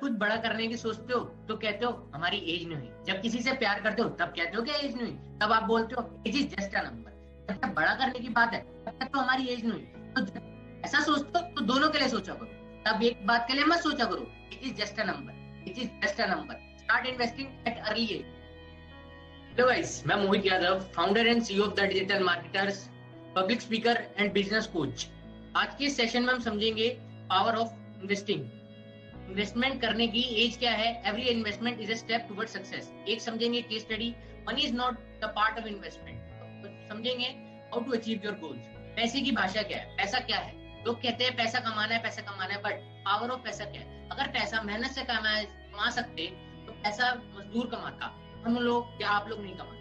कुछ बड़ा करने की सोचते हो तो कहते हो हमारी एज नहीं हुई। जब किसी से प्यार करते हो तब कहते हो कि एज नहीं हुई, तब आप बोलते हो age is just a number. जब बड़ा करने की बात है तब कहते हो हमारी एज नहीं हुई। तो जब ऐसा सोचते हो तो दोनों के लिए सोचा करो, तब एक बात के लिए मत सोचा करो it is just a number, it is just a number. Start investing at early age. Hello guys, मैं Mohit Yadav, founder and CEO of the digital marketers, public speaker and business coach. आज के सेशन में हम समझेंगे पावर ऑफ इन्वेस्टिंग। इन्वेस्टमेंट करने की age क्या है? Every investment is a step toward success. एक समझेंगे case study, money is not the part of investment. तो समझेंगे how to achieve your goals. पैसे की भाषा क्या है? पैसा क्या है? लोग कहते हैं पैसा कमाना है, पैसा कमाना है, बट पावर ऑफ पैसा क्या है? अगर पैसा मेहनत से कमा सकते तो पैसा मजदूर कमाता, हम लोग या आप लोग नहीं कमाते।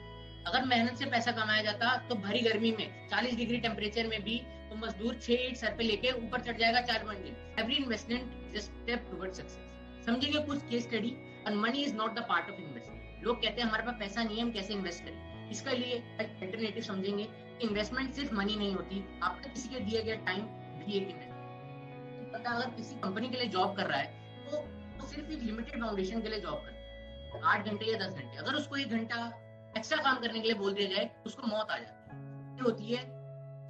अगर मेहनत से पैसा कमाया जाता तो भरी गर्मी में 40 डिग्री टेम्परेचर में भी तो मजदूर 6 ईंट सर पे लेके ऊपर चढ़ जाएगा 4 मंजिल। Every investment is a step toward success. समझेंगे कुछ केस स्टडी। और money is not the part of investment. लोग कहते हैं हमारे पास पैसा नहीं है, हम कैसे इन्वेस्ट करें? इसके लिए अल्टरनेटिव समझेंगे। इन्वेस्टमेंट सिर्फ मनी नहीं होती, आपका किसी के दिए गए टाइम भी एक इन्वेस्टमेंट। पता अगर किसी कंपनी के लिए जॉब कर रहा है तो सिर्फ एक लिमिटेड फाउंडेशन के लिए जॉब करता है, 8 घंटे या 10 घंटे। अगर उसको 1 घंटा एक्स्ट्रा काम करने के लिए बोल दिया जाए उसको मौत आ जाती है। ये होती है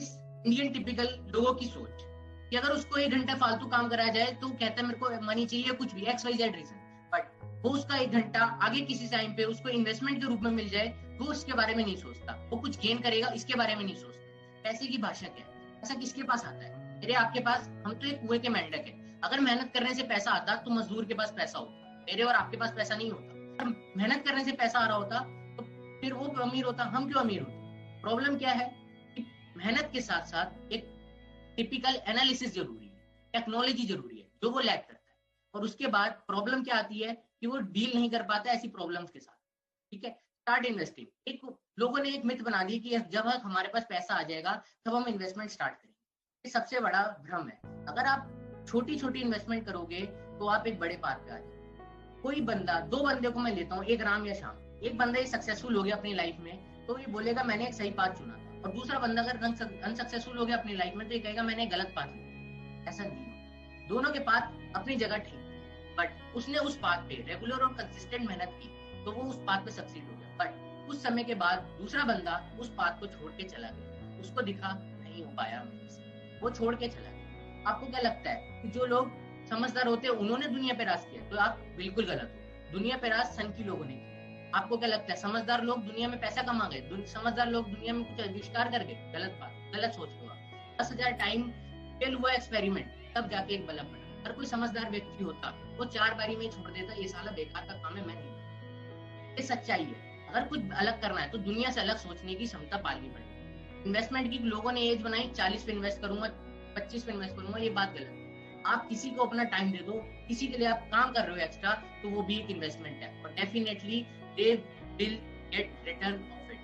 इस इंडियन टिपिकल लोगों की सोच कि अगर उसको 1 घंटा फालतू काम कराया जाए तो कहता है मेरे को मनी चाहिए, कुछ भी XYZ रीजन, बट वो उसका 1 घंटा आगे किसी टाइम पे उसको इन्वेस्टमेंट के रूप में मिल जाए वो इसके बारे में नहीं सोचता, वो कुछ गेन करेगा इसके बारे में नहीं सोचता। पैसे की भाषा क्या है? पैसा किसके पास आता है? मेरे आपके पास। हम तो एक कुएं के मेंढक है। अगर मेहनत करने से पैसा आता तो मजदूर के पास पैसा होता, मेरे और आपके पास पैसा नहीं होता। अगर मेहनत करने से पैसा आ रहा होता तो फिर वो क्यों अमीर होता, हम क्यों अमीर होते? प्रॉब्लम क्या है कि मेहनत के साथ साथ एक टिपिकल एनालिसिस जरूरी है, टेक्नोलॉजी जरूरी है जो वो लैक करता है। और उसके बाद प्रॉब्लम क्या आती है कि वो डील नहीं कर पाता ऐसी प्रॉब्लम्स के साथ। ठीक है, स्टार्ट इन्वेस्टिंग। एक लोगों ने एक मिथ बना दी कि जब हमारे पास पैसा आ जाएगा तब हम इन्वेस्टमेंट स्टार्ट करेंगे। ये सबसे बड़ा भ्रम है। अगर आप छोटी छोटी इन्वेस्टमेंट करोगे तो आप एक बड़े पार पे आ जाओगे। कोई बंदा, 2 बंदे को मैं लेता हूँ, एक राम या श्याम। एक बंदा सक्सेसफुल हो गया अपनी लाइफ में तो ये बोलेगा मैंने एक सही पाथ चुना था, और दूसरा बंदा अगर अनसक्सेसफुल हो गया अपनी लाइफ में तो ये कहेगा मैंने गलत पाथ चुना। ऐसा नहीं, दोनों के पाथ अपनी जगह ठीक, बट उसने उस पाथ पे रेगुलर और कंसिस्टेंट मेहनत की तो वो उस पाथ पे सक्सीड हो गया। बट कुछ समय के बाद दूसरा बंदा उस पाथ को छोड़ के चला गया, उसको दिखा नहीं हो पाया मेरे से, वो छोड़ के चला गया। आपको क्या लगता है कि जो लोग समझदार होते हैं उन्होंने दुनिया पे राज किया? तो आप बिल्कुल गलत हो। दुनिया पे राज सन की लोगों ने किया। आपको क्या लगता है समझदार लोग दुनिया में पैसा कमा गए, समझदार लोग दुनिया में कुछ आविष्कार कर गए? गलत बात, गलत सोच लो आप। 10,000 टाइम फेल हुआ एक्सपेरिमेंट तब जाके एक बल्ब बना। अगर कोई समझदार व्यक्ति होता वो 4 बारी में छोड़ देता, ये साला बेकार का काम है, मैं नहीं। ये सच्चाई है। अगर कुछ अलग करना है तो दुनिया से अलग सोचने की क्षमता पालनी पड़ेगी। इन्वेस्टमेंट की लोगों ने एज बनाई 40 पे इन्वेस्ट करूंगा, 25 पे इन्वेस्ट करूंगा, ये बात गलत है। आप किसी को अपना टाइम दे दो, किसी के लिए आप काम कर रहे हो एक्स्ट्रा, तो वो भी एक इन्वेस्टमेंट है और definitely they will get return of it.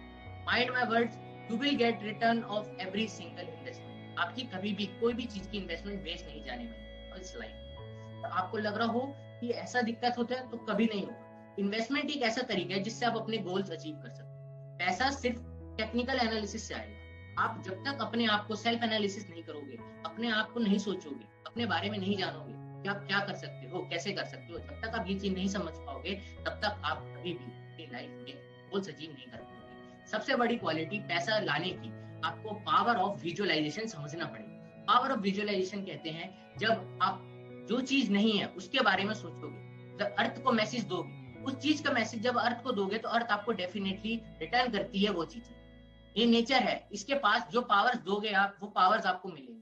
Mind my words, you will get return of every single investment. आपकी कभी भी कोई भी चीज की इन्वेस्टमेंट वेस्ट नहीं जाने वाली इस लाइफ। तो आपको लग रहा हो कि ऐसा दिक्कत होता है तो कभी नहीं होगा। इन्वेस्टमेंट एक ऐसा तरीका है जिससे आप अपने गोल्स अचीव कर सकते हैं। पैसा सिर्फ टेक्निकल एनालिसिस से आएगा। आप जब तक अपने आप को सेल्फ एनालिसिस नहीं करोगे, अपने आप को नहीं सोचोगे, अपने बारे में नहीं जानोगे कि आप क्या कर सकते हो, कैसे कर सकते हो, जब तक आप ये चीज नहीं समझ पाओगे तब तक आप कभी भी अपनी लाइफ में गोल्स अचीव नहीं कर पाओगे। सबसे बड़ी क्वालिटी पैसा लाने की आपको पावर ऑफ विजुअलाइजेशन समझना पड़ेगा। पावर ऑफ विजुअलाइजेशन कहते हैं जब आप जो चीज नहीं है उसके बारे में सोचोगे, जब अर्थ को मैसेज दोगे, उस चीज का मैसेज जब अर्थ को दोगे तो अर्थ आपको डेफिनेटली रिटर्न करती है वो चीजें। ये नेचर है, इसके पास जो पावर्स दोगे आप वो पावर्स आपको मिलेंगे।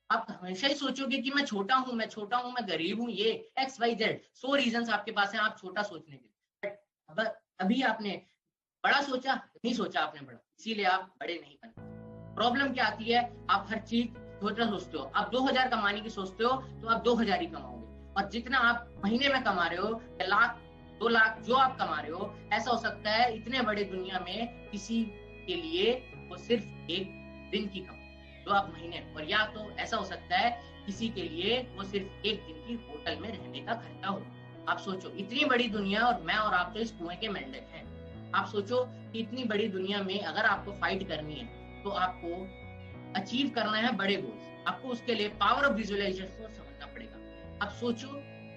आप हमेशा ही सोचोगे कि मैं छोटा हूँ, मैं छोटा हूँ, मैं गरीब हूँ, ये XYZ 100 रीजंस आपके पास हैं आप छोटा सोचने के। बट अभी आपने बड़ा सोचा नहीं, सोचा आपने बड़ा, इसीलिए आप बड़े नहीं बन पाए। प्रॉब्लम क्या आती है, आप हर चीज छोटा सोचते हो। आप 2000 कमाने की सोचते हो तो आप 2000 ही कमाओगे, और जितना आप महीने में कमा रहे हो, लाख 2 लाख जो आप कमा रहे हो, ऐसा हो सकता है इतने बड़े दुनिया में किसी के लिए वो सिर्फ एक दिन की कमाई जो आप महीने, और या तो ऐसा हो सकता है किसी के लिए वो सिर्फ एक दिन की होटल में रहने का खर्चा हो। आप सोचो इतनी बड़ी दुनिया, और मैं और आप तो इस कुएं के मेंढक हैं। आप सोचो कि इतनी बड़ी दुनिया में अगर आपको फाइट करनी है तो आपको अचीव करना है बड़े गोल्स, आपको उसके लिए पावर ऑफ विजुअलाइजेशन को समझना पड़ेगा। आप सोचो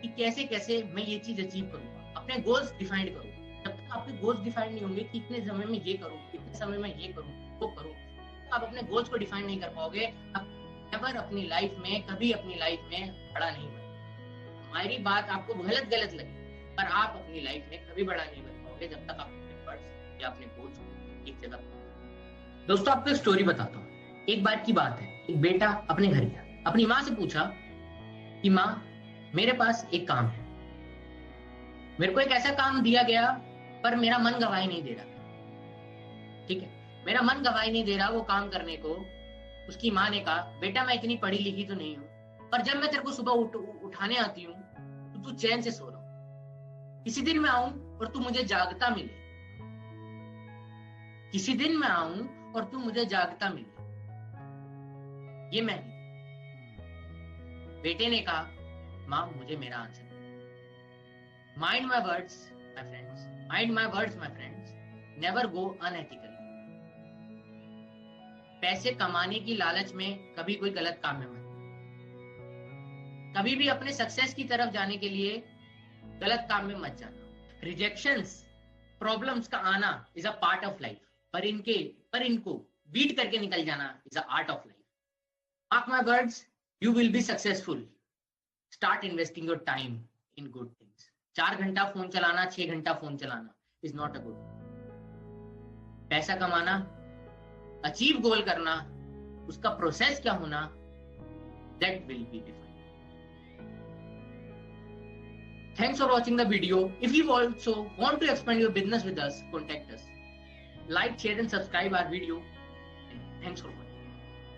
कि कैसे कैसे मैं ये चीज अचीव करूंगा, अपने गोल्स डिफाइन करूँ। जब तक आपके गोल्स डिफाइन नहीं होंगे कि इतने समय में ये करूँ, इतने समय में ये करूँ, वो करूँ, आप अपने गोल्स को डिफाइन नहीं कर पाओगे, आप नेवर अपनी लाइफ में, कभी अपनी लाइफ में बड़ा नहीं बन। हमारी बात आपको गलत लगे, पर आप अपनी लाइफ में कभी बड़ा नहीं बन पाओगे जब तक आप अपने एफर्ट्स या अपने गोल्स को एक जगह। दोस्तों आपको एक स्टोरी बताता हूँ। एक बार की बात है, एक बेटा अपने घर गया, अपनी माँ से पूछा कि माँ मेरे पास एक काम है, मेरे को एक ऐसा काम दिया गया पर मेरा मन गवाही नहीं दे रहा। ठीक है, मेरा मन गवाही नहीं दे रहा वो काम करने को। उसकी माँ ने कहा बेटा मैं इतनी पढ़ी लिखी तो नहीं हूँ, पर जब मैं तेरे को सुबह उठाने आती हूँ तो तू चैन से सो रहा हूँ। किसी दिन मैं आऊं और तू मुझे जागता मिले, किसी दिन मैं आऊं और तू मुझे जागता मिले, ये मैं नहीं। बेटे ने कहा माँ मुझे मेरा answer, mind my words my friends, mind my words my friends, never go unethical. पैसे कमाने की लालच में कभी कोई गलत काम में मत, कभी भी अपने सक्सेस की तरफ जाने के लिए गलत काम में मत जाना। रिजेक्शंस, प्रॉब्लम्स का आना is a part of life, पर इनको बीट करके निकल जाना is a art of life. Mark my words, you will be successful. Start investing your time in good things. 4 घंटा फोन चलाना, 6 घंटा फोन चलाना इज नॉट अ गुड। पैसा कमाना, अचीव गोल करना, उसका प्रोसेस क्या होना, that will be defined. Thanks for watching the video. If you also want to expand your business with us, contact us. Like, share and subscribe our video. And thanks for watching.